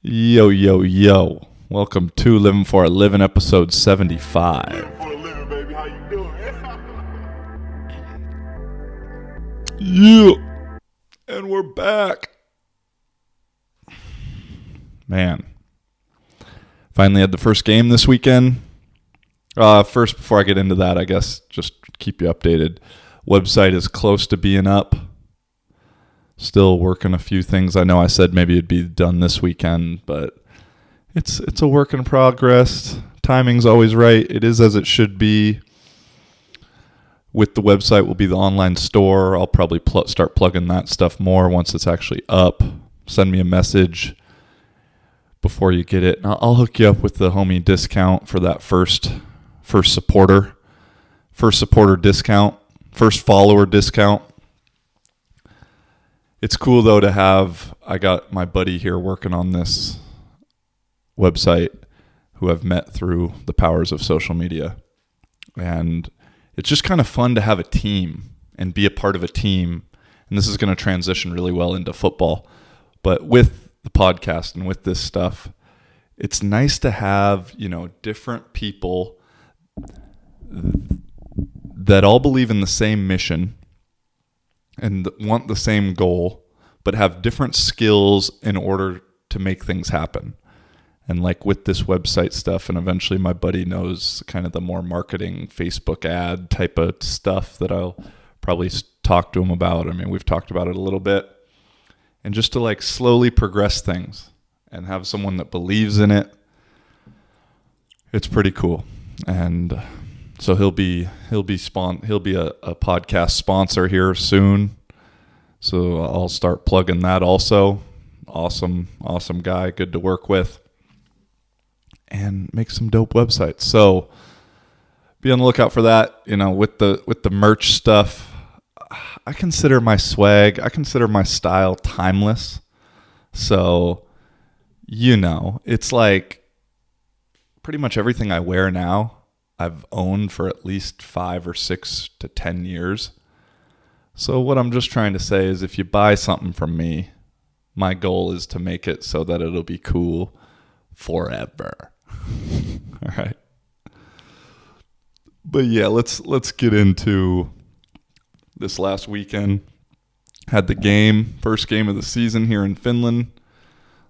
Yo, yo, yo. Welcome to Living for a Living, episode 75. Living for a living, baby. How you doing? Yeah. And we're back. Man. Finally had the first game this weekend. First, before I get into that, I guess just keep you updated. Website is close to being up. Still working a few things. I know I said maybe it'd be done this weekend, but it's a work in progress. Timing's always right. It is as it should be. With the website will be the online store. I'll probably start plugging that stuff more once it's actually up. Send me a message before you get it. I'll hook you up with the homie discount for that first supporter discount, first follower discount. It's cool, though, to have, I got my buddy here working on this website who I've met through the powers of social media. And it's just kind of fun to have a team and be a part of a team. And this is going to transition really well into football. But with the podcast and with this stuff, it's nice to have, different people that all believe in the same mission and want the same goal, but have different skills in order to make things happen. And like with this website stuff, and eventually my buddy knows kind of the more marketing Facebook ad type of stuff that I'll probably talk to him about. I mean, we've talked about it a little bit. And just to like slowly progress things and have someone that believes in it, it's pretty cool. And so he'll be a podcast sponsor here soon. So I'll start plugging that also. Awesome guy, good to work with, and make some dope websites. So be on the lookout for that. With the merch stuff, I consider my swag, I consider my style timeless. So it's like pretty much everything I wear now I've owned for at least 5 or 6 to 10 years. So what I'm just trying to say is if you buy something from me, my goal is to make it so that it'll be cool forever. All right. But yeah, let's get into this last weekend. Had the first game of the season here in Finland.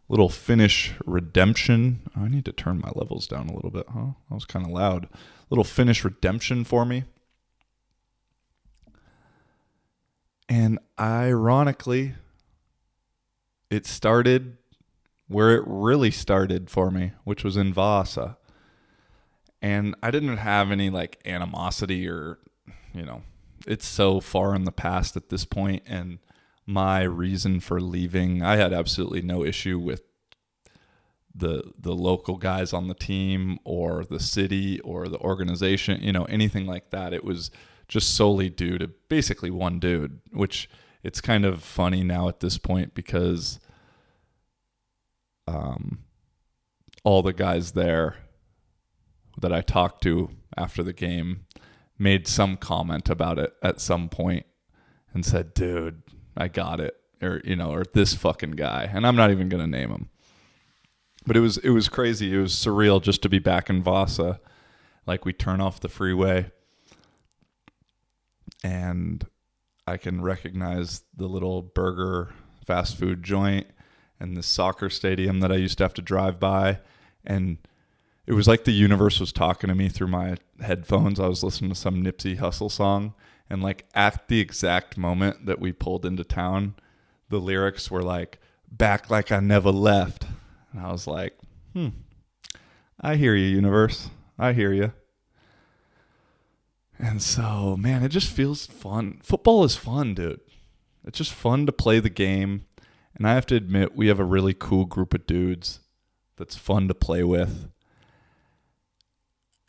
Little Finnish redemption. I need to turn my levels down a little bit, huh? That was kind of loud. Little Finnish redemption for me. And ironically, it started where it really started for me, which was in Vaasa. And I didn't have any like animosity or, it's so far in the past at this point. And my reason for leaving, I had absolutely no issue with the local guys on the team or the city or the organization, anything like that. It was just solely due to basically one dude, which it's kind of funny now at this point because all the guys there that I talked to after the game made some comment about it at some point and said, dude, I got it. Or this fucking guy. And I'm not even going to name him. But it was crazy. It was surreal just to be back in Vaasa. Like we turn off the freeway and I can recognize the little burger fast food joint and the soccer stadium that I used to have to drive by. And it was like the universe was talking to me through my headphones. I was listening to some Nipsey Hussle song. And like at the exact moment that we pulled into town, the lyrics were like, back like I never left. And I was like, I hear you, universe. I hear you. And so, man, it just feels fun. Football is fun, dude. It's just fun to play the game. And I have to admit, we have a really cool group of dudes that's fun to play with.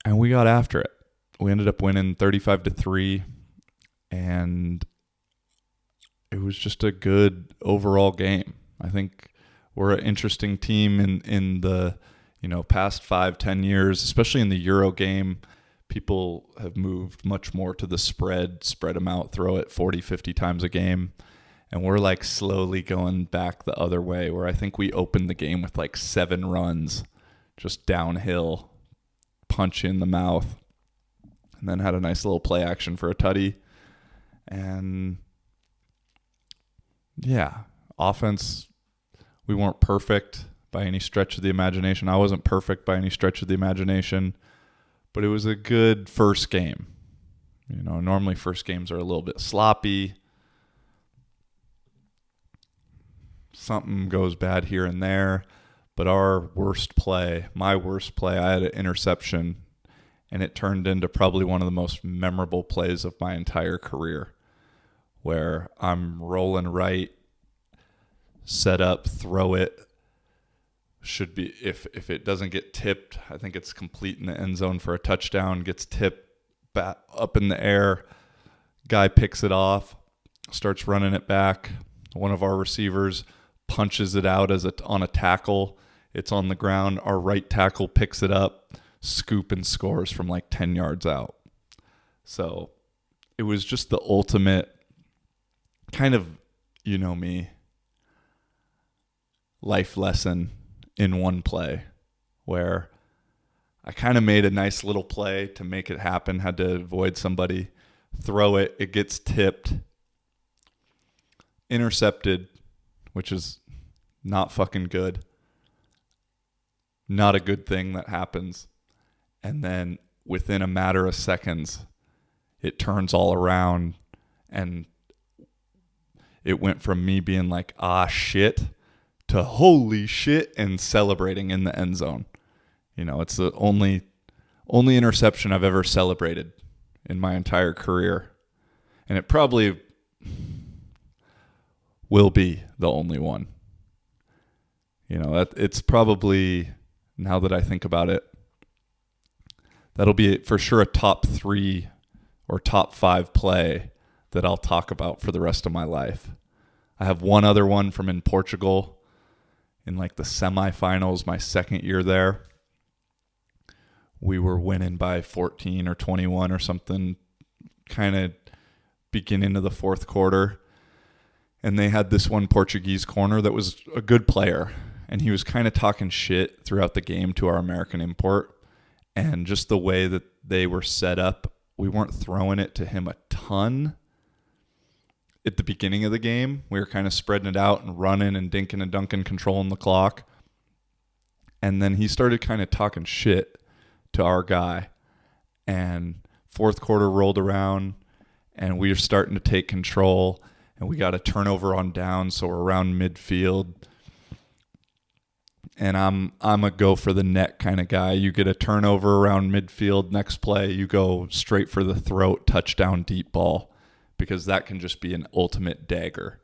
And we got after it. We ended up winning 35-3. And it was just a good overall game. I think we're an interesting team in the past 5-10 years, especially in the Euro game. People have moved much more to the spread them out, throw it 40-50 times a game. And we're like slowly going back the other way, where I think we opened the game with like 7 runs, just downhill, punch in the mouth, and then had a nice little play action for a tutty. And yeah, offense, we weren't perfect by any stretch of the imagination. I wasn't perfect by any stretch of the imagination, but it was a good first game. You know, normally first games are a little bit sloppy. Something goes bad here and there, but our worst play, my worst play, I had an interception, and it turned into probably one of the most memorable plays of my entire career, where I'm rolling right, set up, throw it. Should be, if it doesn't get tipped, I think it's complete in the end zone for a touchdown, gets tipped back up in the air, guy picks it off, starts running it back. One of our receivers punches it out on a tackle. It's on the ground. Our right tackle picks it up, scoop, and scores from like 10 yards out. So it was just the ultimate kind of, you know me, life lesson in one play, where I kind of made a nice little play to make it happen, had to avoid somebody, throw it, it gets tipped, intercepted, which is not fucking good. Not a good thing that happens. And then within a matter of seconds, it turns all around, and it went from me being like, ah, shit, to holy shit, and celebrating in the end zone. You know, it's the only interception I've ever celebrated in my entire career. And it probably will be the only one. You know, it's probably, now that I think about it, that'll be for sure a top 3 or top 5 play that I'll talk about for the rest of my life. I have one other one from in Portugal in like the semifinals, my second year there. We were winning by 14 or 21 or something, kind of beginning of the fourth quarter. And they had this one Portuguese corner that was a good player. And he was kind of talking shit throughout the game to our American import. And just the way that they were set up, we weren't throwing it to him a ton. At the beginning of the game, we were kind of spreading it out and running and dinking and dunking, controlling the clock. And then he started kind of talking shit to our guy. And fourth quarter rolled around, and we were starting to take control. And we got a turnover on down, so we're around midfield. And I'm a go for the net kind of guy. You get a turnover around midfield, next play, you go straight for the throat, touchdown, deep ball, because that can just be an ultimate dagger.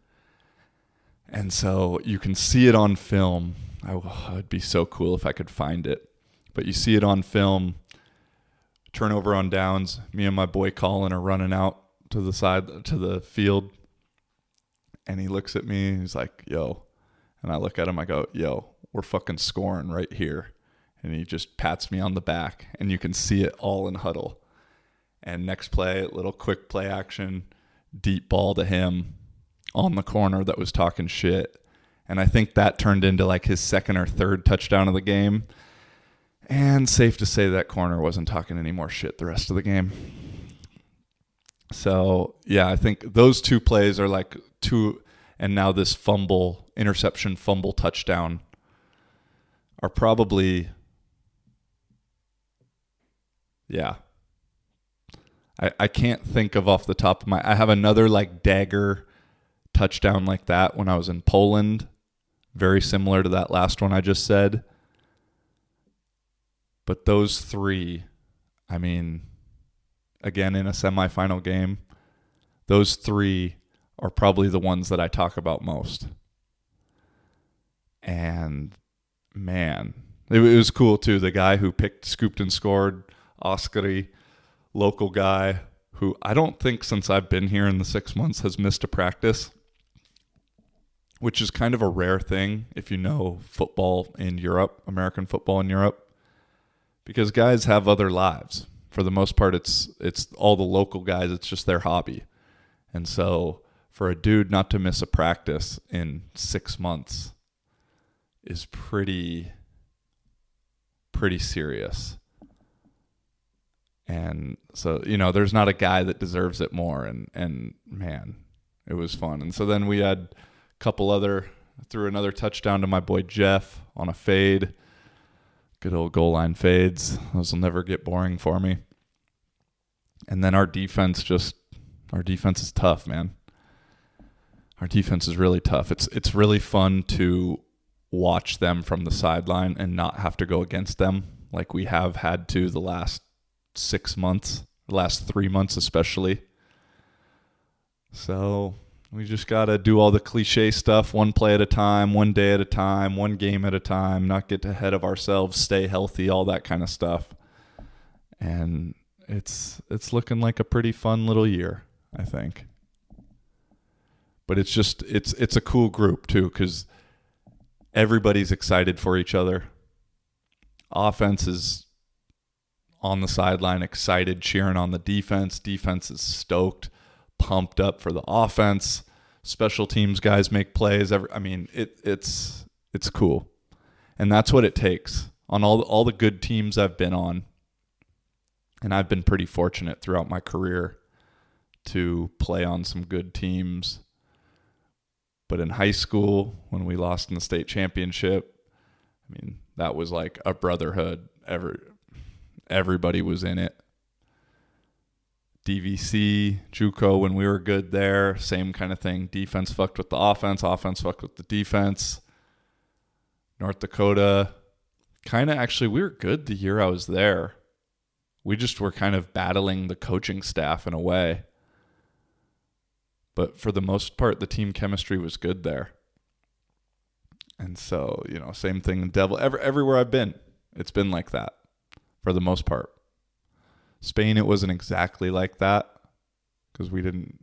And so you can see it on film. It'd be so cool if I could find it. But you see it on film, turnover on downs. Me and my boy Colin are running out to the side, to the field. And he looks at me and he's like, yo. And I look at him, I go, yo, we're fucking scoring right here. And he just pats me on the back, and you can see it all in huddle. And next play, little quick play action, deep ball to him on the corner that was talking shit. And I think that turned into like his second or third touchdown of the game. And safe to say that corner wasn't talking any more shit the rest of the game. So, yeah, I think those two plays are like two, and now this interception, fumble, touchdown are probably, yeah. I can't think of off the top of I have another like dagger touchdown like that when I was in Poland, very similar to that last one I just said. But those three, I mean, again, in a semifinal game, those three are probably the ones that I talk about most. And man, it was cool too. The guy who scooped and scored, Oskari, local guy who I don't think since I've been here in the 6 months has missed a practice, which is kind of a rare thing if you know football in Europe, American football in Europe, because guys have other lives. For the most part, it's all the local guys. It's just their hobby. And so for a dude not to miss a practice in 6 months is pretty serious. And so, there's not a guy that deserves it more. And man, it was fun. And so then we had a couple threw another touchdown to my boy Jeff on a fade. Good old goal line fades. Those will never get boring for me. And then our defense is tough, man. Our defense is really tough. It's really fun to watch them from the sideline and not have to go against them like we have had to the last 6 months, the last 3 months especially. So we just got to do all the cliche stuff, one play at a time, one day at a time, one game at a time, not get ahead of ourselves, stay healthy, all that kind of stuff. And it's looking like a pretty fun little year, I think. But it's a cool group too, because everybody's excited for each other. Offense is on the sideline, excited, cheering on the defense. Defense is stoked, pumped up for the offense. Special teams guys make plays. It's cool, and that's what it takes on all the good teams I've been on. And I've been pretty fortunate throughout my career to play on some good teams. But in high school, when we lost in the state championship, that was like a brotherhood. Everybody was in it. DVC, JUCO, when we were good there, same kind of thing. Defense fucked with the offense fucked with the defense. North Dakota, we were good the year I was there. We just were kind of battling the coaching staff in a way. But for the most part, the team chemistry was good there. And so, same thing in Devil. Everywhere I've been, it's been like that for the most part. Spain, it wasn't exactly like that because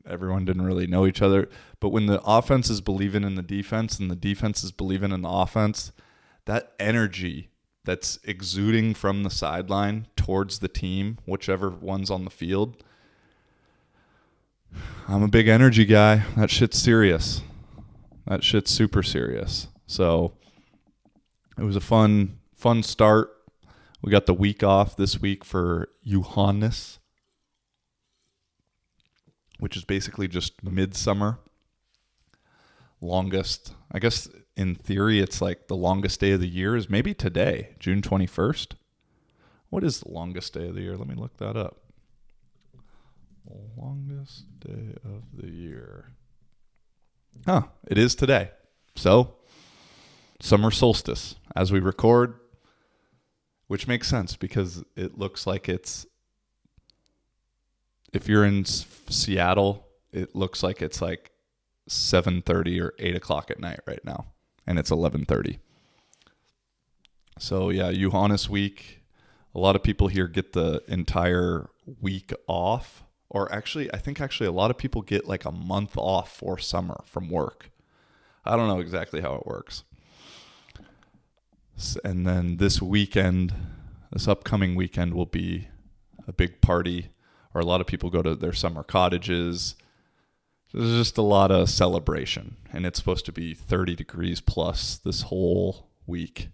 everyone didn't really know each other. But when the offense is believing in the defense and the defense is believing in the offense, that energy that's exuding from the sideline towards the team, whichever one's on the field, I'm a big energy guy. That shit's serious. That shit's super serious. So it was a fun start. We got the week off this week for Johannes, which is basically just midsummer. Longest, I guess in theory, it's like the longest day of the year is maybe today, June 21st. What is the longest day of the year? Let me look that up. Longest day of the year. It is today. So, summer solstice as we record, which makes sense because it looks like if you're in Seattle, it looks like it's like 7:30 or 8 o'clock at night right now, and it's 11:30. So yeah, Johannes week. A lot of people here get the entire week off. Or I think a lot of people get like a month off for summer from work. I don't know exactly how it works. And then this upcoming weekend will be a big party, or a lot of people go to their summer cottages. There's just a lot of celebration, and it's supposed to be 30 degrees plus this whole week,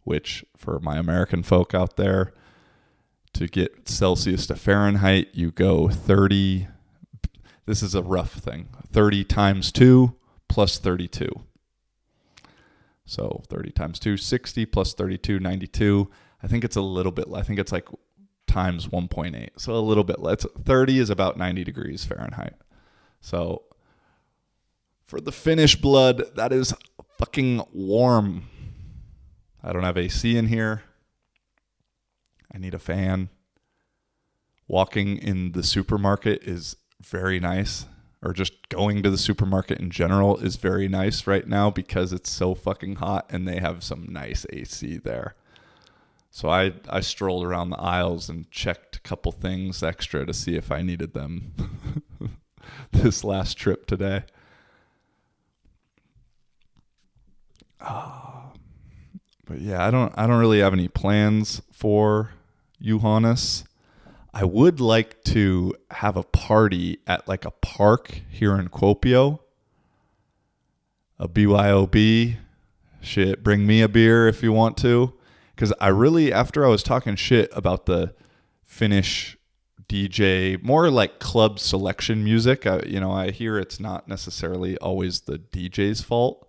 which for my American folk out there, to get Celsius to Fahrenheit, you go 30. This is a rough thing. 30 times 2 plus 32. So 30 times 2, 60 plus 32, 92. I think it's a little bit. I think it's like times 1.8. So a little bit less. 30 is about 90 degrees Fahrenheit. So for the Finnish blood, that is fucking warm. I don't have AC in here. I need a fan. Walking in the supermarket is very nice, or just going to the supermarket in general is very nice right now because it's so fucking hot and they have some nice AC there. So I strolled around the aisles and checked a couple things extra to see if I needed them this last trip today. But yeah, I don't really have any plans for Johannes. I would like to have a party at like a park here in Kuopio a BYOB. Shit, bring me a beer if you want to. Because I really, after I was talking shit about the Finnish DJ, more like club selection music, I hear it's not necessarily always the DJ's fault.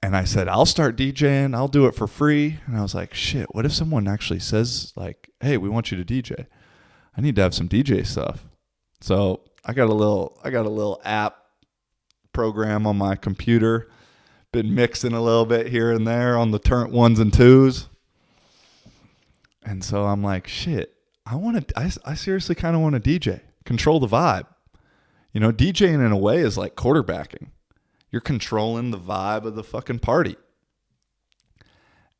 And I said, I'll start DJing. I'll do it for free. And I was like, shit, what if someone actually says like, hey, we want you to DJ? I need to have some DJ stuff. So I got a little app program on my computer. Been mixing a little bit here and there on the turn ones and twos. And so I'm like, shit, I seriously kind of want to DJ. Control the vibe. DJing in a way is like quarterbacking. You're controlling the vibe of the fucking party.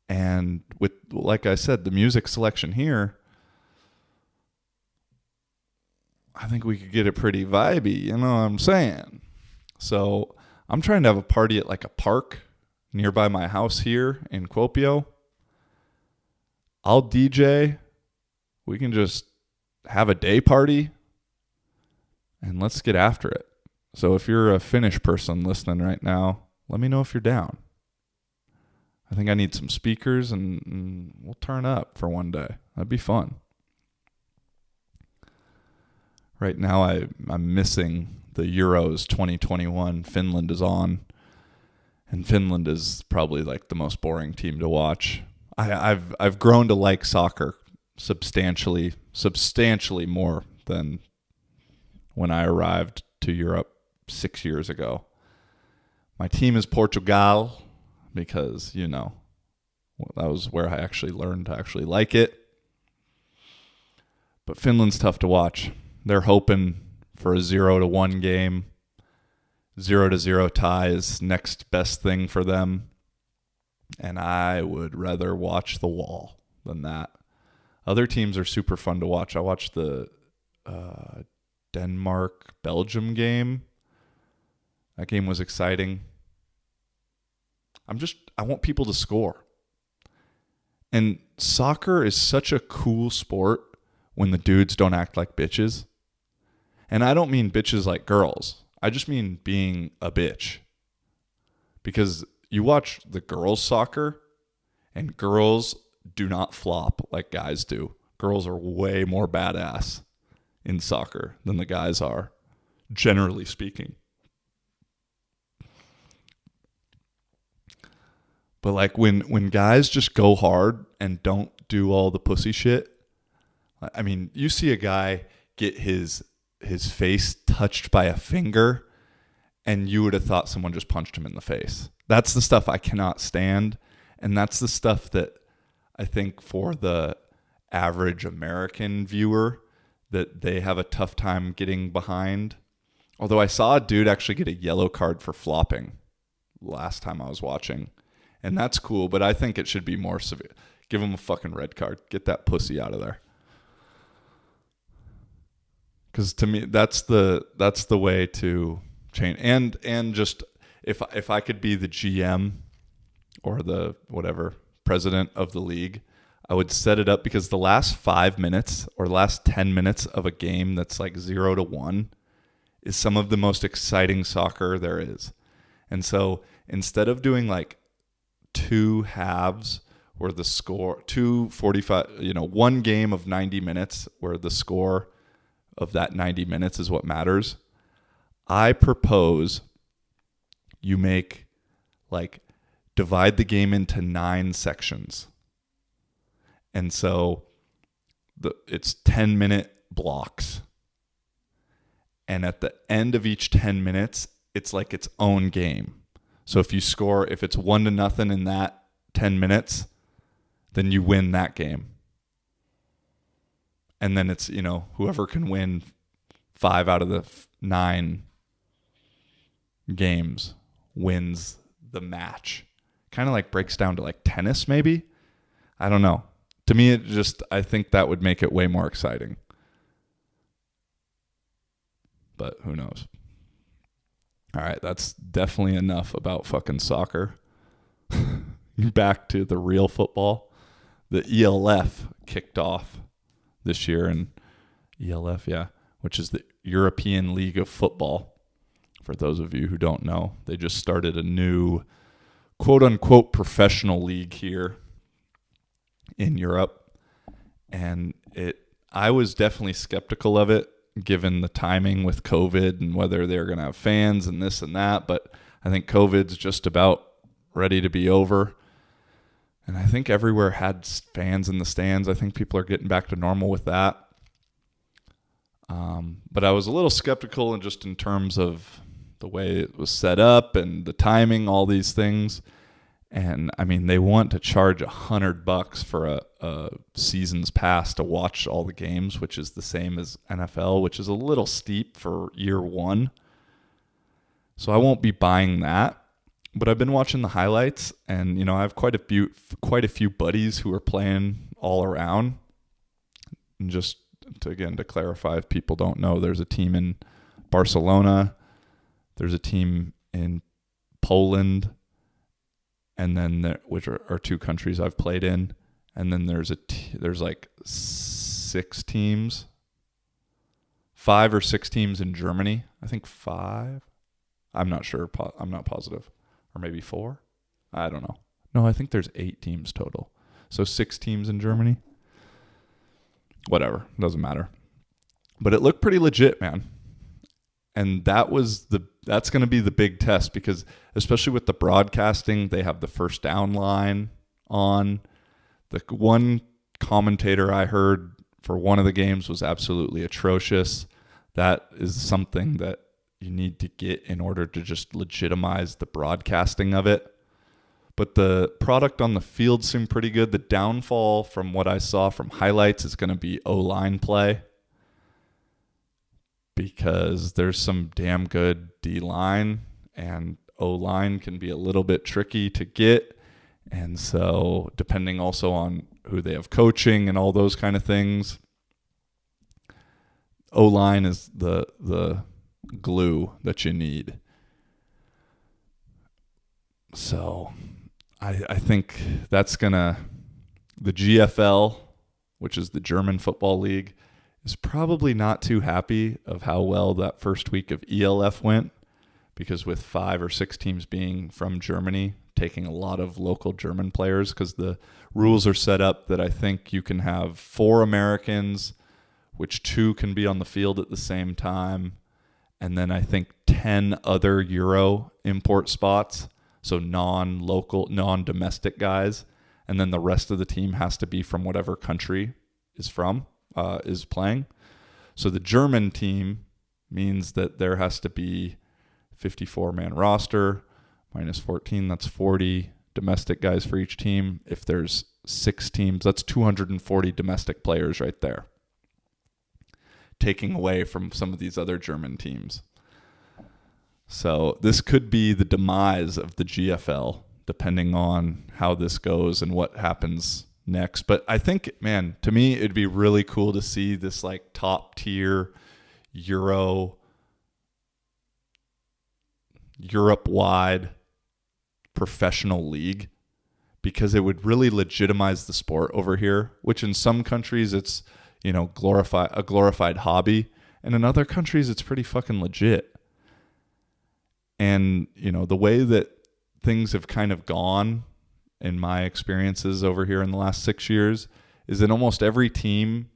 And with, like I said, the music selection here, I think we could get it pretty vibey, you know what I'm saying? So I'm trying to have a party at like a park nearby my house here in Kuopio. I'll DJ. We can just have a day party and let's get after it. So if you're a Finnish person listening right now, let me know if you're down. I think I need some speakers and we'll turn up for one day. That'd be fun. Right now I'm missing the Euros 2021. Finland is on. And Finland is probably like the most boring team to watch. I've grown to like soccer substantially more than when I arrived to Europe 6 years ago. My team is Portugal because, that was where I actually learned to actually like it. But Finland's tough to watch. They're hoping for a 0-1 game. 0-0 tie is next best thing for them. And I would rather watch the wall than that. Other teams are super fun to watch. I watched the Denmark-Belgium game. That game was exciting. I want people to score. And soccer is such a cool sport when the dudes don't act like bitches. And I don't mean bitches like girls. I just mean being a bitch. Because you watch the girls' soccer, and girls do not flop like guys do. Girls are way more badass in soccer than the guys are, generally speaking. But like when guys just go hard and don't do all the pussy shit, I mean, you see a guy get his face touched by a finger and you would have thought someone just punched him in the face. That's the stuff I cannot stand. And that's the stuff that I think for the average American viewer that they have a tough time getting behind. Although I saw a dude actually get a yellow card for flopping last time I was watching. And that's cool, but I think it should be more severe. Give him a fucking red card. Get that pussy out of there. Because to me, that's the way to change. And just if I could be the GM or the whatever president of the league, I would set it up because the last 5 minutes or last 10 minutes of a game that's like 0-1 is some of the most exciting soccer there is. And so instead of doing like two halves where the score, 2:45, one game of 90 minutes where the score of that 90 minutes is what matters, I propose you make divide the game into 9 sections. And so it's 10-minute blocks. And at the end of each 10 minutes, it's like its own game. So if it's 1-0 in that 10 minutes, then you win that game. And then it's, whoever can win 5 out of the 9 games wins the match. Kind of like breaks down to like tennis maybe. I don't know. To me, I think that would make it way more exciting. But who knows? All right, that's definitely enough about fucking soccer. Back to the real football. The ELF kicked off this year, and ELF, which is the European League of Football for those of you who don't know. They just started a new quote-unquote professional league here in Europe. And I was definitely skeptical of it, given the timing with COVID and whether they're going to have fans and this and that. But I think COVID's just about ready to be over. And I think everywhere had fans in the stands. I think people are getting back to normal with that. But I was a little skeptical in terms of the way it was set up and the timing, all these things. And I mean, they want to charge $100 for a season's pass to watch all the games, which is the same as NFL, which is a little steep for year one. So I won't be buying that. But I've been watching the highlights, and I have quite a few buddies who are playing all around. And just to clarify, if people don't know, there's a team in Barcelona, there's a team in Poland, and then which are two countries I've played in, and then there's like 5 or 6 teams in Germany. I think 5. I'm not sure. I'm not positive. Or maybe 4. I don't know. No, I think there's 8 teams total. So 6 teams in Germany. Whatever. Doesn't matter. But it looked pretty legit, man. And that's going to be the big test, because especially with the broadcasting, they have the first down line on. The one commentator I heard for one of the games was absolutely atrocious. That is something that you need to get in order to just legitimize the broadcasting of it. But the product on the field seemed pretty good. The downfall from what I saw from highlights is going to be O-line play, because there's some damn good D-line, and O-line can be a little bit tricky to get. And so depending also on who they have coaching and all those kind of things, O-line is the glue that you need. So I think that's the GFL, which is the German Football League, is probably not too happy of how well that first week of ELF went, because with 5 or 6 teams being from Germany, taking a lot of local German players, because the rules are set up that I think you can have 4 Americans, which 2 can be on the field at the same time, and then I think 10 other Euro import spots, so non-local, non-domestic guys, and then the rest of the team has to be from whatever country is playing. So the German team means that there has to be 54-man roster, minus 14, that's 40 domestic guys for each team. If there's 6 teams, that's 240 domestic players right there, taking away from some of these other German teams. So this could be the demise of the GFL, depending on how this goes and what happens next. But I think, man, to me, it'd be really cool to see this like top tier Europe-wide professional league, because it would really legitimize the sport over here, which in some countries it's, a glorified hobby, and in other countries it's pretty fucking legit. And, the way that things have kind of gone in my experiences over here in the last 6 years is in almost every team,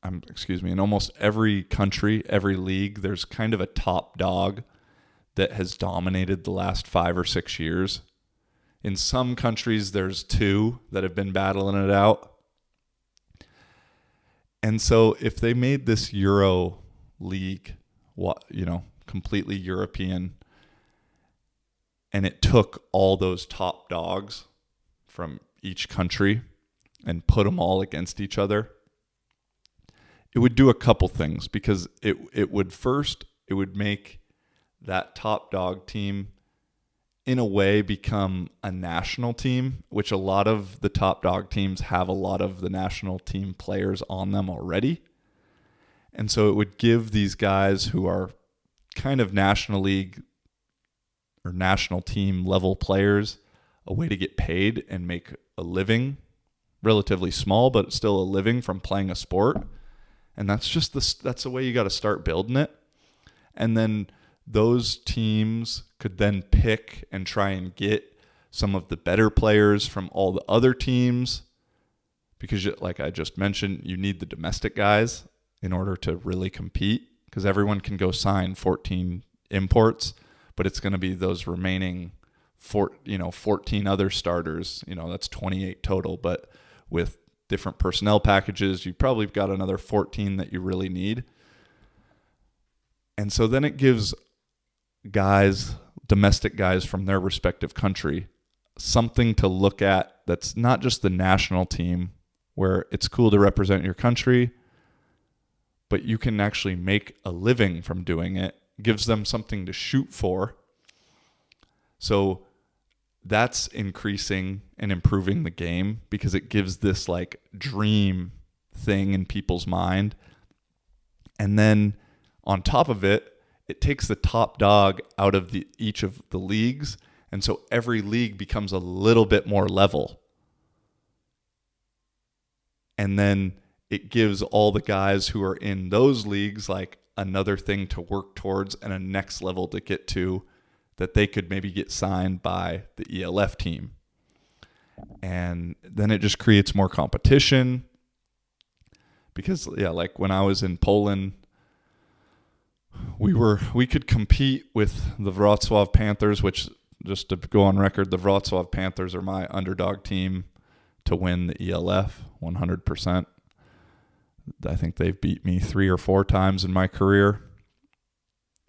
in almost every country, every league, there's kind of a top dog that has dominated the last 5 or 6 years. In some countries, there's 2 that have been battling it out. And so if they made this Euro league, completely European, and it took all those top dogs from each country and put them all against each other, it would do a couple things, because it would make that top dog team in a way become a national team, which a lot of the top dog teams have a lot of the national team players on them already. And so it would give these guys who are kind of National League or national team level players a way to get paid and make a living, relatively small, but still a living from playing a sport. And that's the way you got to start building it. And then those teams could then pick and try and get some of the better players from all the other teams, because like I just mentioned, you need the domestic guys in order to really compete, because everyone can go sign 14 imports, but it's going to be those remaining 14 other starters. That's 28 total, but with different personnel packages, you probably got another 14 that you really need. And so then it gives guys, domestic guys from their respective country, something to look at that's not just the national team, where it's cool to represent your country, but you can actually make a living from doing it. Gives them something to shoot for. So that's increasing and improving the game, because it gives this like dream thing in people's mind. And then on top of it, it takes the top dog out of each of the leagues. And so every league becomes a little bit more level. And then it gives all the guys who are in those leagues like another thing to work towards and a next level to get to, that they could maybe get signed by the ELF team. And then it just creates more competition, because like when I was in Poland, we could compete with the Wrocław Panthers, which, just to go on record, the Wrocław Panthers are my underdog team to win the ELF 100%. I think they've beat me 3 or 4 times in my career.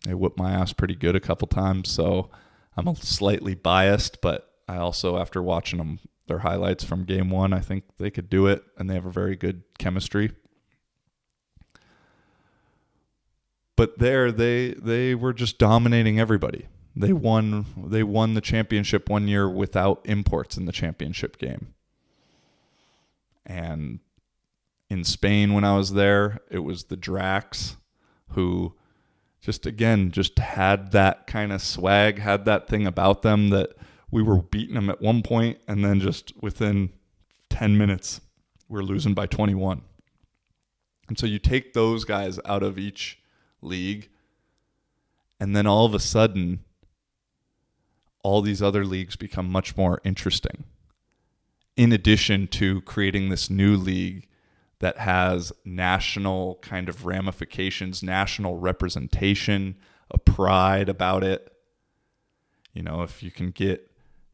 They whipped my ass pretty good a couple times, so I'm slightly biased, but I also, after watching their highlights from game 1, I think they could do it, and they have a very good chemistry. But there, they were just dominating everybody. They won the championship one year without imports in the championship game. And in Spain, when I was there, it was the Dracs, who just had that kind of swag, had that thing about them that we were beating them at one point, and then just within 10 minutes, we're losing by 21. And so you take those guys out of each league, and then all of a sudden, all these other leagues become much more interesting. In addition to creating this new league that has national kind of ramifications, national representation, a pride about it. If you can get,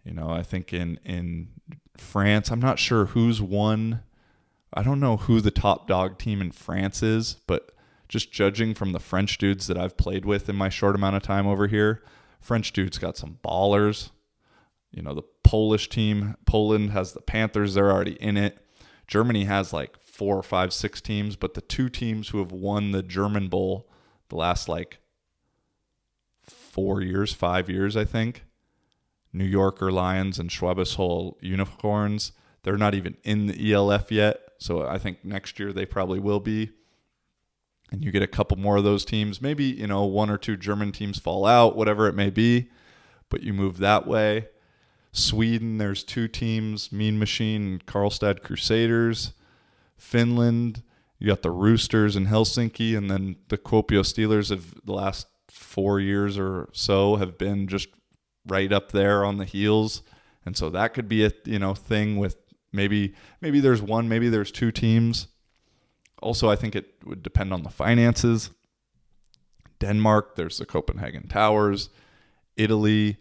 I think in France, I'm not sure who's won. I don't know who the top dog team in France is, but just judging from the French dudes that I've played with in my short amount of time over here, French dudes got some ballers. The Polish team, Poland has the Panthers, they're already in it. Germany has like 4 or 5, 6 teams, but the 2 teams who have won the German Bowl the last like 5 years, I think, New Yorker Lions and Schwäbisch Unicorns, they're not even in the ELF yet. So I think next year they probably will be. And you get a couple more of those teams. Maybe, 1 or 2 German teams fall out, whatever it may be, but you move that way. Sweden, there's 2 teams, Mean Machine and Karlstad Crusaders. Finland, you got the Roosters in Helsinki, and then the Kuopio Steelers of the last 4 years or so have been just right up there on the heels. And so that could be a thing with maybe there's 1, maybe there's 2 teams. Also, I think it would depend on the finances. Denmark, there's the Copenhagen Towers. Italy,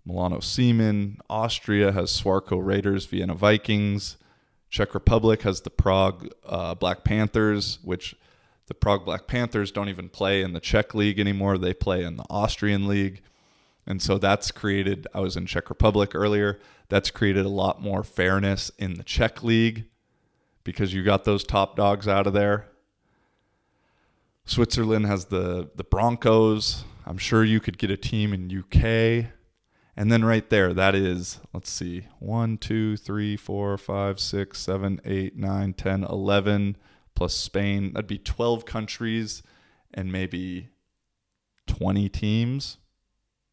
Milano Seamen. Austria has Swarco Raiders, Vienna Vikings. Czech Republic has the Prague Black Panthers, which the Prague Black Panthers don't even play in the Czech league anymore. They play in the Austrian league. And so that's created, I was in Czech Republic earlier, that's created a lot more fairness in the Czech league because you got those top dogs out of there. Switzerland has the Broncos. I'm sure you could get a team in UK. And then right there, that is, let's see, 1, 2, 3, 4, 5, 6, 7, 8, 9, 10, 11, plus Spain. That'd be 12 countries and maybe 20 teams,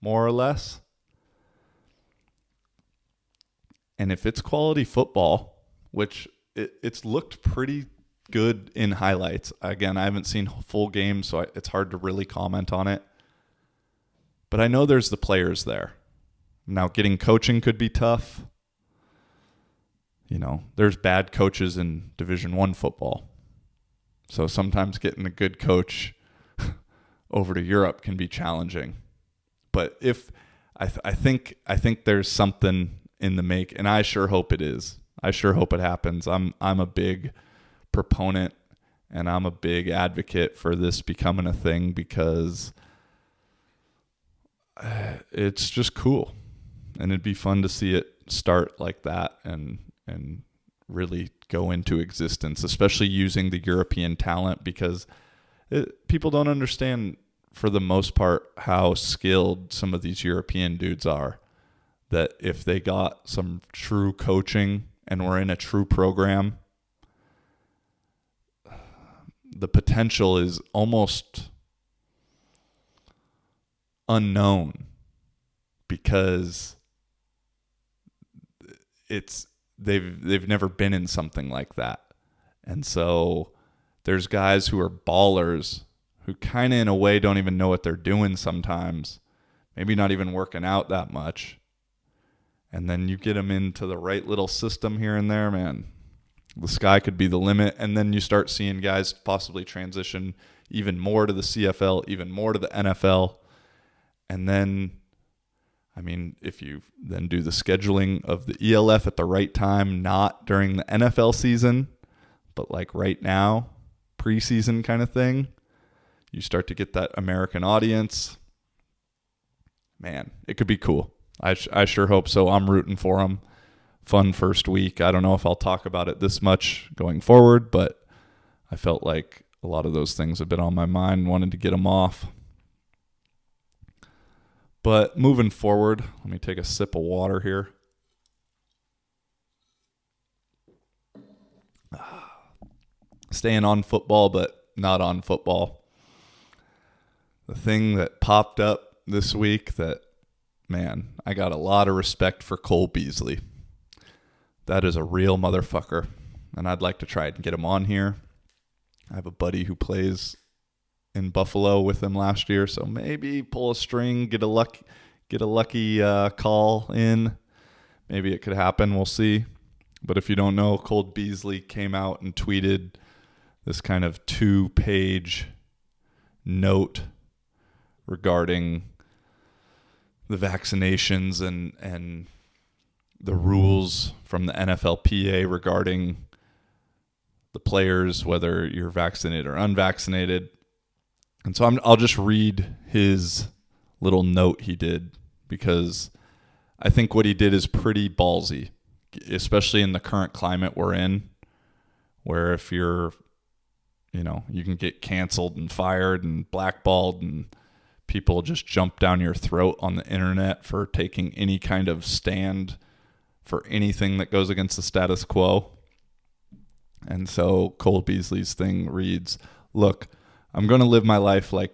more or less. And if it's quality football, which it's looked pretty good in highlights. Again, I haven't seen full games, so it's hard to really comment on it. But I know there's the players there. Now, getting coaching could be tough. There's bad coaches in Division I football. So sometimes getting a good coach over to Europe can be challenging. But if I think there's something in the make, and I sure hope it is. I sure hope it happens. I'm a big proponent and I'm a big advocate for this becoming a thing because it's just cool. And it'd be fun to see it start like that and really go into existence, especially using the European talent, because people don't understand for the most part how skilled some of these European dudes are. That if they got some true coaching and were in a true program, the potential is almost unknown because they've never been in something like that. And so there's guys who are ballers who kind of in a way don't even know what they're doing sometimes, maybe not even working out that much. And then you get them into the right little system here and there, man, the sky could be the limit. And then you start seeing guys possibly transition even more to the CFL, even more to the NFL. And then, if you then do the scheduling of the ELF at the right time, not during the NFL season, but like right now, preseason kind of thing, you start to get that American audience. Man, it could be cool. I sure hope so. I'm rooting for them. Fun first week. I don't know if I'll talk about it this much going forward, but I felt like a lot of those things have been on my mind and wanted to get them off. But moving forward, let me take a sip of water here. Staying on football, but not on football. The thing that popped up this week that, man, I got a lot of respect for Cole Beasley. That is a real motherfucker, and I'd like to try and get him on here. I have a buddy who plays in Buffalo with him last year, so maybe pull a string, get a lucky call in. Maybe it could happen. We'll see. But if you don't know, Cole Beasley came out and tweeted this kind of 2-page note regarding the vaccinations and the rules from the NFLPA regarding the players, whether you're vaccinated or unvaccinated. And so I'll just read his little note he did, because I think what he did is pretty ballsy, especially in the current climate we're in, where if you're, you can get canceled and fired and blackballed, and people just jump down your throat on the internet for taking any kind of stand for anything that goes against the status quo. And so Cole Beasley's thing reads, "Look, I'm going to live my life like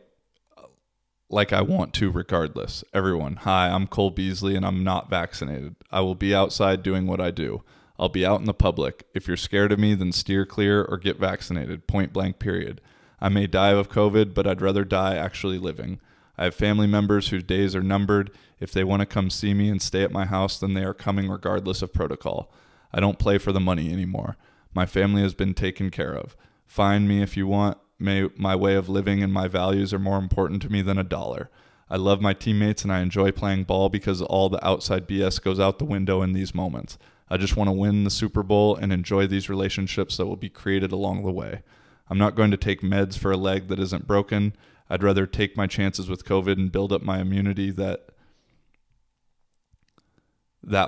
I want to regardless. Everyone, hi, I'm Cole Beasley and I'm not vaccinated. I will be outside doing what I do. I'll be out in the public. If you're scared of me, then steer clear or get vaccinated, point blank period. I may die of COVID, but I'd rather die actually living. I have family members whose days are numbered. If they want to come see me and stay at my house, then they are coming regardless of protocol. I don't play for the money anymore. My family has been taken care of. Find me if you want. My way of living and my values are more important to me than $1. I love my teammates and I enjoy playing ball because all the outside BS goes out the window in these moments. I just want to win the Super Bowl and enjoy these relationships that will be created along the way. I'm not going to take meds for a leg that isn't broken. I'd rather take my chances with COVID and build up my immunity that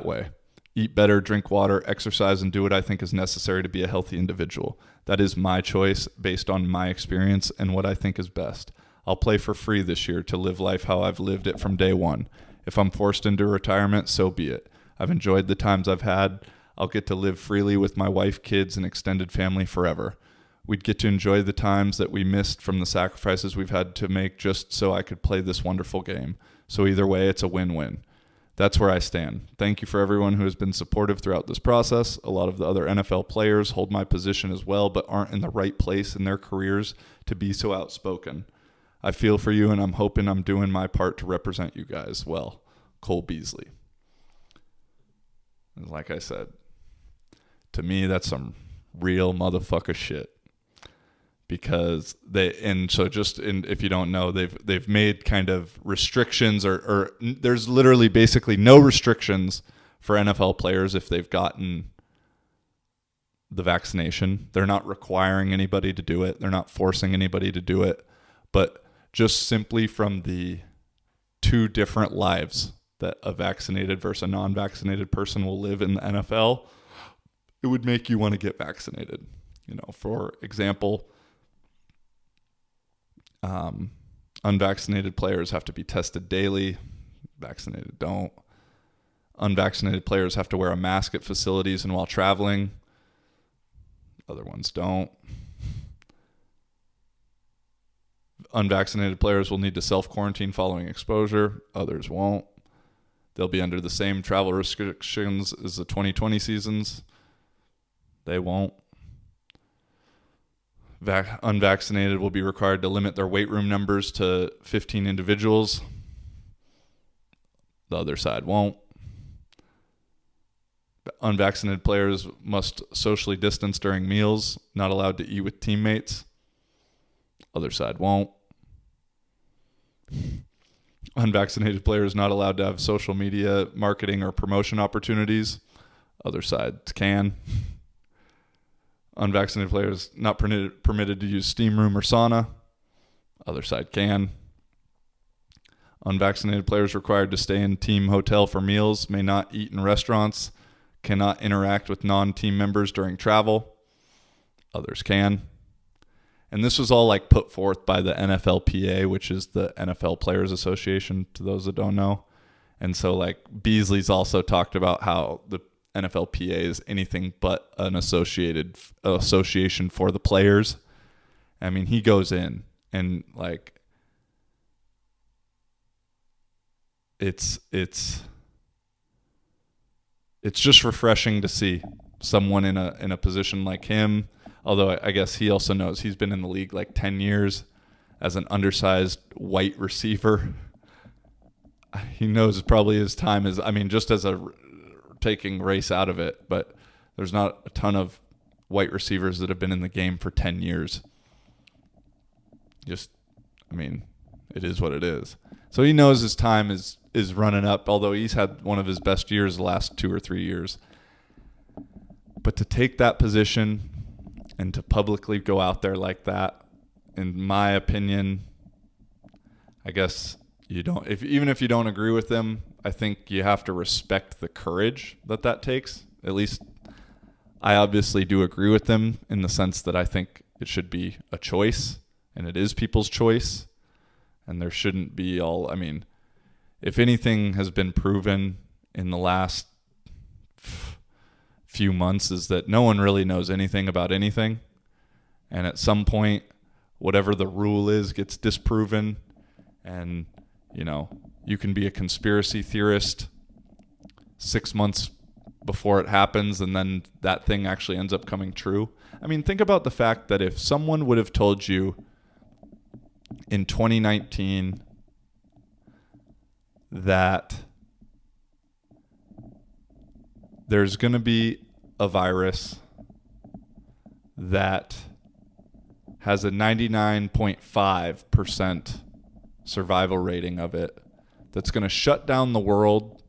way. Eat better, drink water, exercise, and do what I think is necessary to be a healthy individual. That is my choice based on my experience and what I think is best. I'll play for free this year to live life how I've lived it from day one. If I'm forced into retirement, so be it. I've enjoyed the times I've had. I'll get to live freely with my wife, kids, and extended family forever. We'd get to enjoy the times that we missed from the sacrifices we've had to make just so I could play this wonderful game. So either way, it's a win-win. That's where I stand. Thank you for everyone who has been supportive throughout this process. A lot of the other NFL players hold my position as well, but aren't in the right place in their careers to be so outspoken. I feel for you, and I'm hoping I'm doing my part to represent you guys well. Cole Beasley. And like I said, to me, that's some real motherfucker shit. Because if you don't know, they've made kind of restrictions or there's literally basically no restrictions for NFL players if they've gotten the vaccination. They're not requiring anybody to do it. They're not forcing anybody to do it. But just simply from the two different lives that a vaccinated versus a non-vaccinated person will live in the NFL, it would make you want to get vaccinated. For example, unvaccinated players have to be tested daily. Vaccinated don't. Unvaccinated players have to wear a mask at facilities and while traveling. Other ones don't. Unvaccinated players will need to self-quarantine following exposure. Others won't. They'll be under the same travel restrictions as the 2020 seasons. They won't. Unvaccinated will be required to limit their weight room numbers to 15 individuals. The other side won't. Unvaccinated players must socially distance during meals, not allowed to eat with teammates. Other side won't. Unvaccinated players not allowed to have social media marketing or promotion opportunities. Other side can. Unvaccinated players not permitted to use steam room or sauna. Other side can. Unvaccinated players required to stay in team hotel for meals, may not eat in restaurants, cannot interact with non-team members during travel. Others can. And this was all put forth by the NFLPA, which is the NFL Players Association, to those that don't know. And so Beasley's also talked about how the NFLPA is anything but an association for the players. I mean, he goes in and it's just refreshing to see someone in a position like him. Although I guess he also knows he's been in the league 10 years as an undersized white receiver. He knows probably his time is, just as taking race out of it, but there's not a ton of white receivers that have been in the game for 10 years. It is what it is. So he knows his time is running up, although he's had one of his best years the last 2 or 3 years. But to take that position and to publicly go out there like that, in my opinion, I guess you don't. Even if you don't agree with them, I think you have to respect the courage that takes. At least I obviously do agree with them in the sense that I think it should be a choice, and it is people's choice, and there shouldn't be if anything has been proven in the last few months is that no one really knows anything about anything. And at some point, whatever the rule is gets disproven. And, you can be a conspiracy theorist 6 months before it happens, and then that thing actually ends up coming true. Think about the fact that if someone would have told you in 2019 that there's going to be a virus that has a 99.5% survival rating of it, that's going to shut down the world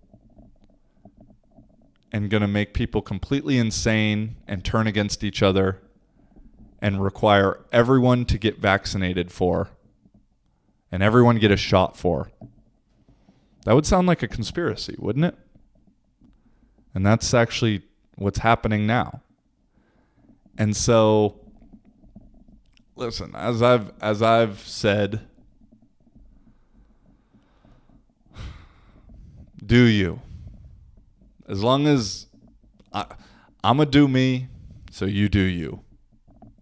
and going to make people completely insane and turn against each other and require everyone to get vaccinated for and everyone get a shot for. That would sound like a conspiracy, wouldn't it? And that's actually what's happening now. And so, listen, as I've said, do you. As long as I'm going to do me, so you do you.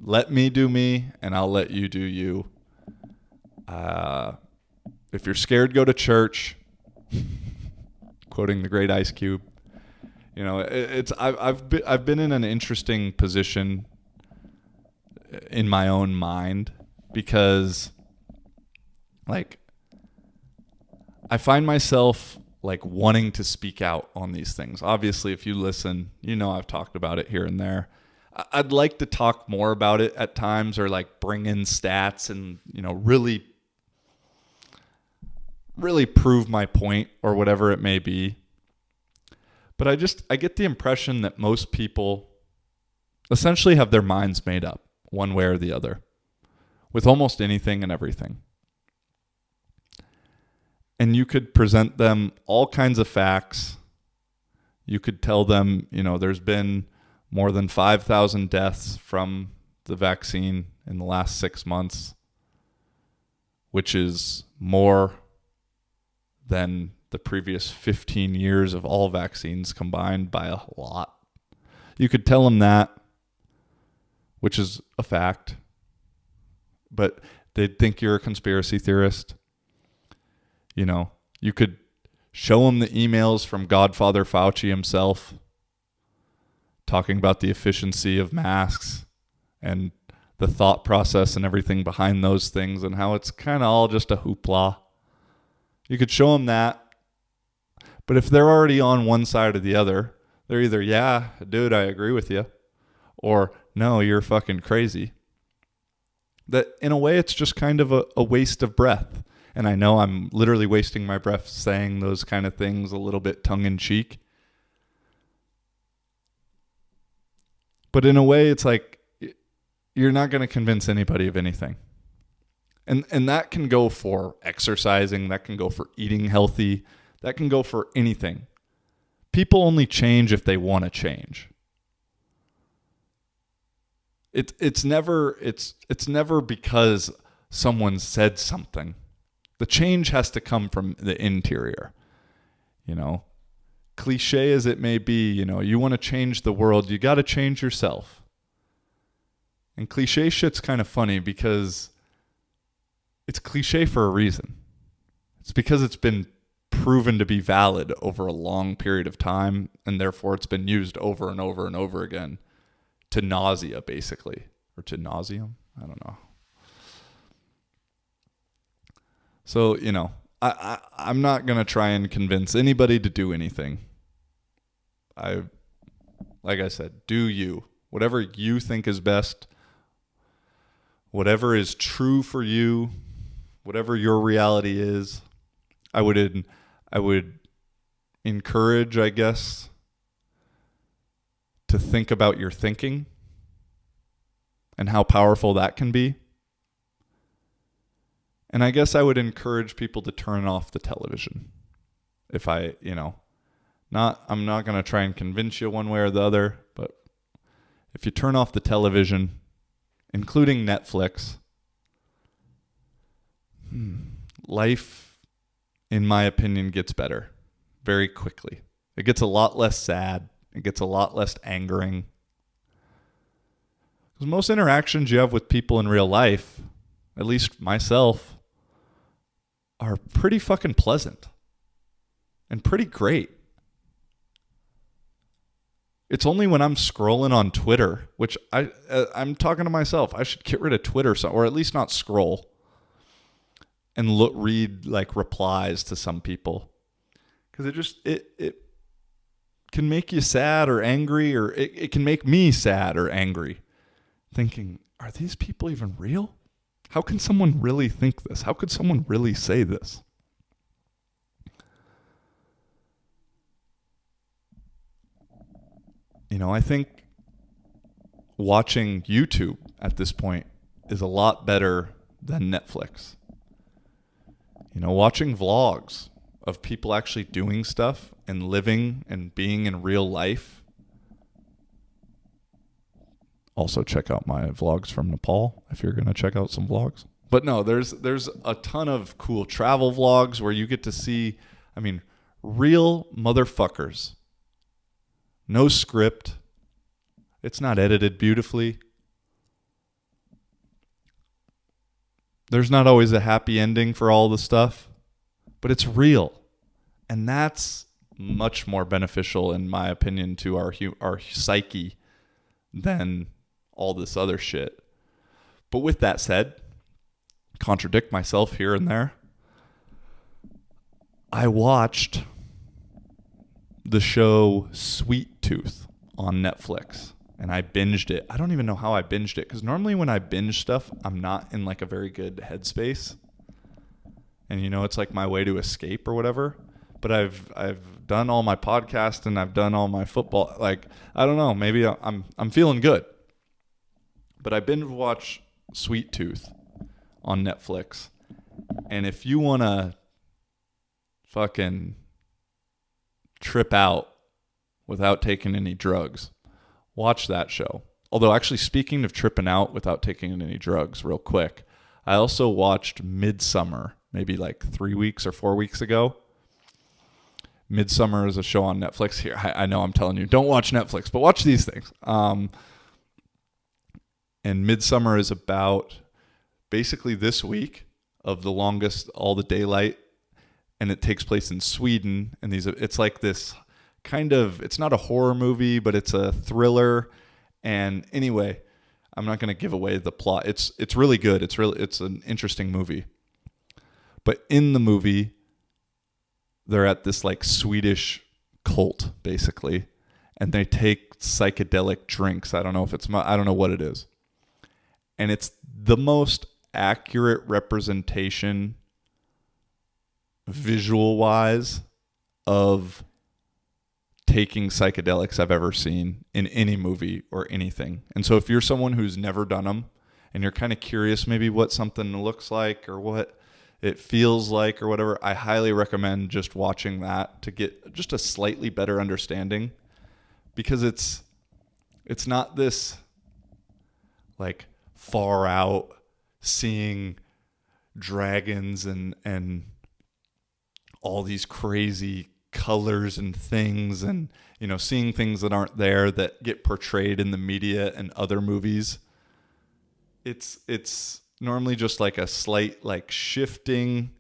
Let me do me, and I'll let you do you. If you're scared, go to church. Quoting the great Ice Cube. I've been in an interesting position in my own mind because Like, I find myself like wanting to speak out on these things. Obviously, if you listen, you know I've talked about it here and there. I'd like to talk more about it at times, or like bring in stats and, you know, really prove my point or whatever it may be. But I get the impression that most people essentially have their minds made up one way or the other with almost anything and everything. And you could present them all kinds of facts. You could tell them, you know, there's been more than 5,000 deaths from the vaccine in the last 6 months, which is more than the previous 15 years of all vaccines combined by a lot. You could tell them that, which is a fact, but they'd think you're a conspiracy theorist. You know, you could show them the emails from Godfather Fauci himself talking about the efficiency of masks and the thought process and everything behind those things and how it's kind of all just a hoopla. You could show them that. But if they're already on one side or the other, they're either, yeah, dude, I agree with you, or no, you're fucking crazy. That in a way, it's just kind of a waste of breath. And I know I'm literally wasting my breath saying those kind of things a little bit tongue-in-cheek. But in a way, it's like you're not going to convince anybody of anything. And that can go for exercising. That can go for eating healthy. That can go for anything. People only change if they want to change. It's never because someone said something. The change has to come from the interior. You know, cliche as it may be, you know, you want to change the world, you got to change yourself. And cliche shit's kind of funny because it's cliche for a reason. It's because it's been proven to be valid over a long period of time, and therefore it's been used over and over and over again to nausea, basically. Or to nauseum? I don't know. So, you know, I'm not going to try and convince anybody to do anything. Like I said, do you. Whatever you think is best, whatever is true for you, whatever your reality is, I would encourage, I guess, to think about your thinking and how powerful that can be. And I guess I would encourage people to turn off the television. If I'm not going to try and convince you one way or the other, but if you turn off the television, including Netflix, life, in my opinion, gets better very quickly. It gets a lot less sad. It gets a lot less angering. Because most interactions you have with people in real life, at least myself, are pretty fucking pleasant and pretty great. It's only when I'm scrolling on Twitter, which I'm talking to myself, I should get rid of Twitter, or at least not scroll and read like replies to some people, because it can make you sad or angry, or it can make me sad or angry, thinking, are these people even real? How can someone really think this? How could someone really say this? You know, I think watching YouTube at this point is a lot better than Netflix. You know, watching vlogs of people actually doing stuff and living and being in real life. Also check out my vlogs from Nepal if you're going to check out some vlogs. But no, there's a ton of cool travel vlogs where you get to see, real motherfuckers. No script. It's not edited beautifully. There's not always a happy ending for all the stuff, but it's real. And that's much more beneficial, in my opinion, to our psyche than all this other shit. But with that said, contradict myself here and there, I watched the show Sweet Tooth on Netflix, and I binged it. I don't even know how I binged it, because normally when I binge stuff, I'm not in like a very good headspace. And it's like my way to escape or whatever. But I've done all my podcasts and I've done all my football. Like, I don't know, maybe I'm feeling good. But I binge watch Sweet Tooth on Netflix. And if you want to fucking trip out without taking any drugs, watch that show. Although, actually, speaking of tripping out without taking any drugs, real quick, I also watched Midsummer maybe like 3 weeks or 4 weeks ago. Midsummer is a show on Netflix. Here, I know I'm telling you, don't watch Netflix, but watch these things. And Midsummer is about basically this week of the longest, all the daylight, and it takes place in Sweden. And it's like this kind of, it's not a horror movie, but it's a thriller. And anyway, I'm not going to give away the plot. It's really good. It's an interesting movie. But in the movie, they're at this like Swedish cult basically, and they take psychedelic drinks. I don't know what it is. And it's the most accurate representation visual wise of taking psychedelics I've ever seen in any movie or anything. And so if you're someone who's never done them and you're kind of curious maybe what something looks like or what it feels like or whatever, I highly recommend just watching that to get just a slightly better understanding, because it's not this like far out seeing dragons and all these crazy colors and things, and seeing things that aren't there that get portrayed in the media and other movies. It's normally just like a slight like shifting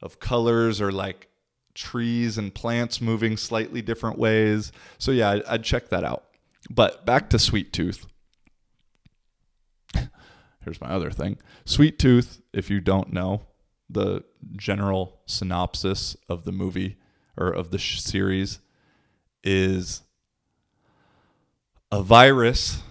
of colors, or like trees and plants moving slightly different ways. So yeah, I'd check that out. But back to Sweet Tooth. Here's my other thing. Sweet Tooth, if you don't know, the general synopsis of the movie or of the series is a virus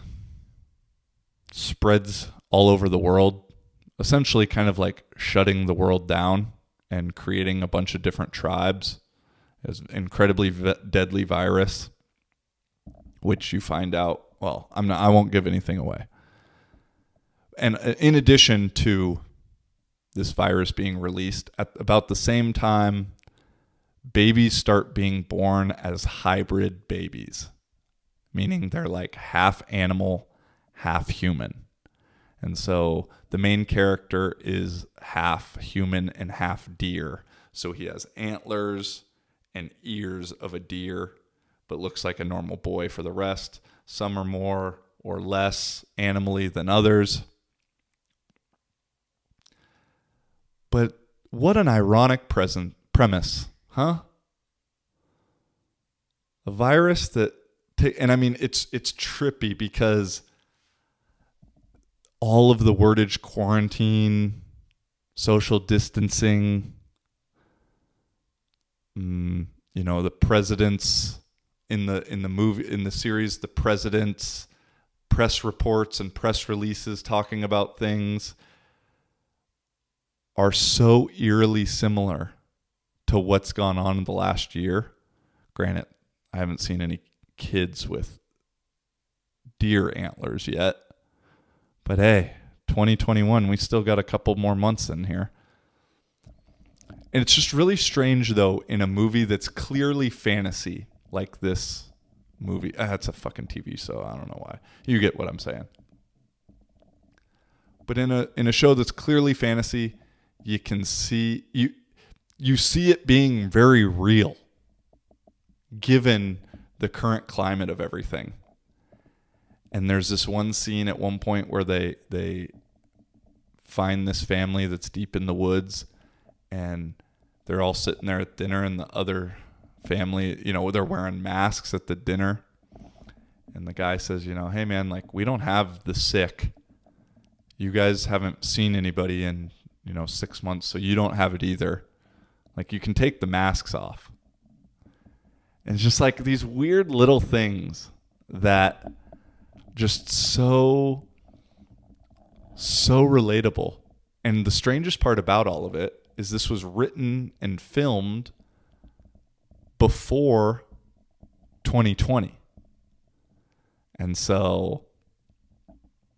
spreads all over the world, essentially kind of like shutting the world down and creating a bunch of different tribes. It's an incredibly deadly virus, which you find out, well, I won't give anything away. And in addition to this virus being released, at about the same time, babies start being born as hybrid babies, meaning they're like half animal, half human. And so the main character is half human and half deer. So he has antlers and ears of a deer, but looks like a normal boy for the rest. Some are more or less animally than others. But what an ironic premise, huh? A virus that, and I mean, it's trippy because all of the wordage, quarantine, social distancing, the president's in the movie, in the series, the president's press reports and press releases talking about things are so eerily similar to what's gone on in the last year. Granted, I haven't seen any kids with deer antlers yet. But hey, 2021, we still got a couple more months in here. And it's just really strange, though, in a movie that's clearly fantasy, like this movie. It's a fucking TV, so I don't know why. You get what I'm saying. But in a show that's clearly fantasy, you can see you see it being very real, given the current climate of everything. And there's this one scene at one point where they find this family that's deep in the woods, and they're all sitting there at dinner, and the other family, they're wearing masks at the dinner. And the guy says, hey man, like, we don't have the sick. You guys haven't seen anybody in, 6 months, so you don't have it either. Like, you can take the masks off. And it's just like these weird little things that just so relatable. And the strangest part about all of it is this was written and filmed before 2020. And so,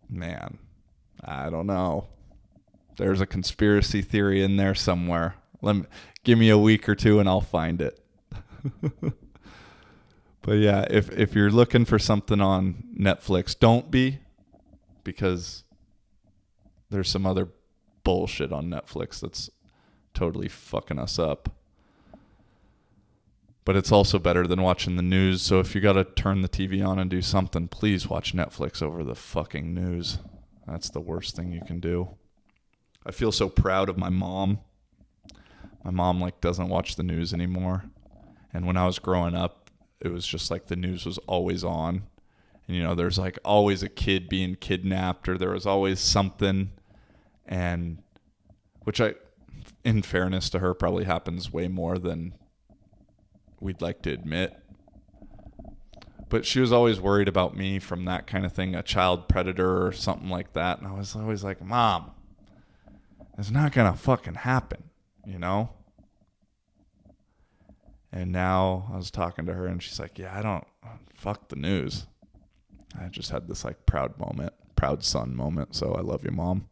man, I don't know. There's a conspiracy theory in there somewhere. Give me a week or two and I'll find it. But yeah, if you're looking for something on Netflix, don't be, because there's some other bullshit on Netflix that's totally fucking us up. But it's also better than watching the news. So if you got to turn the TV on and do something, please watch Netflix over the fucking news. That's the worst thing you can do. I feel so proud of my mom. My mom like doesn't watch the news anymore. And when I was growing up, it was just like the news was always on. And, you know, there's like always a kid being kidnapped, or there was always something. And which in fairness to her, probably happens way more than we'd like to admit. But she was always worried about me from that kind of thing, a child predator or something like that. And I was always like, Mom, it's not going to fucking happen, you know? And now I was talking to her and she's like, yeah, fuck the news. I just had this like proud son moment. So I love you, Mom.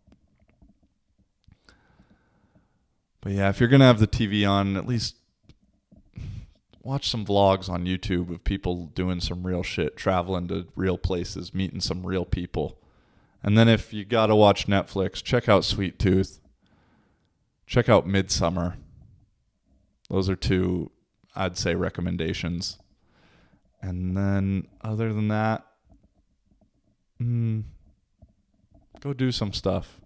But yeah, if you're going to have the TV on, at least watch some vlogs on YouTube of people doing some real shit, traveling to real places, meeting some real people. And then if you got to watch Netflix, check out Sweet Tooth. Check out Midsummer. Those are two, I'd say, recommendations. And then other than that, go do some stuff.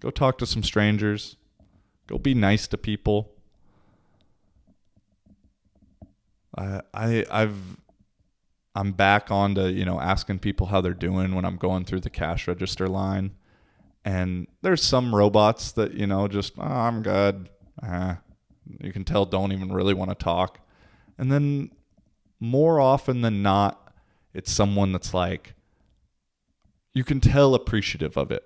Go talk to some strangers. Go be nice to people. I'm back on to, you know, asking people how they're doing when I'm going through the cash register line. And there's some robots that, you know, just, oh, I'm good. You can tell don't even really want to talk. And then more often than not, it's someone that's like, you can tell appreciative of it.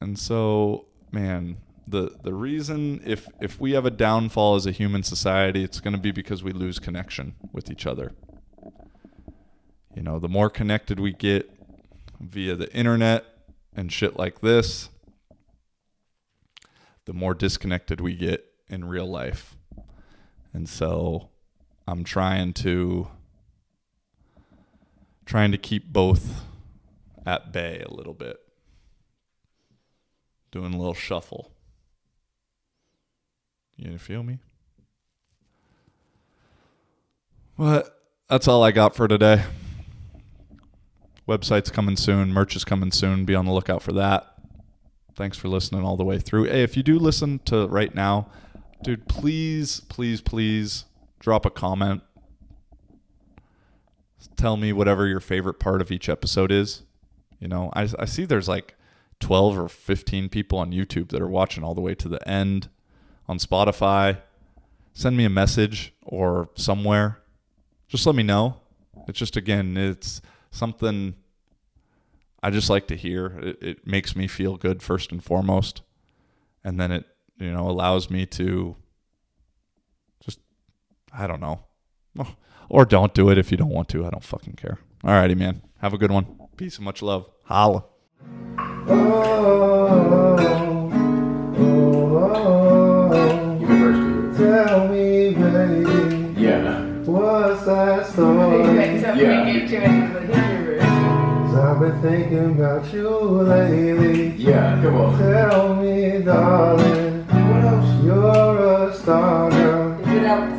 And so, man, the reason if we have a downfall as a human society, it's going to be because we lose connection with each other. You know, the more connected we get via the internet and shit like this, the more disconnected we get in real life. And so I'm trying to keep both at bay a little bit. Doing a little shuffle. You feel me? But that's all I got for today. Website's coming soon. Merch is coming soon. Be on the lookout for that. Thanks for listening all the way through. Hey, if you do listen to right now, dude, please drop a comment. Tell me whatever your favorite part of each episode is. You know, I see there's like 12 or 15 people on YouTube that are watching all the way to the end. On Spotify, send me a message or somewhere. Just let me know. It's just, again, it's something I just like to hear. It makes me feel good first and foremost. And then it, you know, allows me to just, I don't know. Or don't do it if you don't want to. I don't fucking care. Alrighty, man. Have a good one. Peace and much love. Holla. Tell me, baby. Yeah. What's that story? Cause I've been thinking about you lately. Yeah, come on. Tell me, darling. What else? You're a star girl.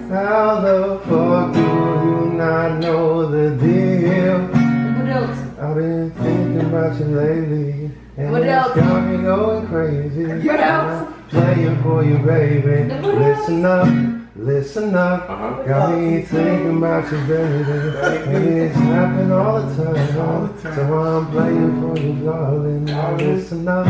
How the fuck do you not know the deal? What else? I've been thinking about you lately. And what else? Got me going crazy. What else? Playing for you, baby. Listen up. Got me thinking about you, baby. And it's happening all the time. So I'm playing for you, darling. Now listen up.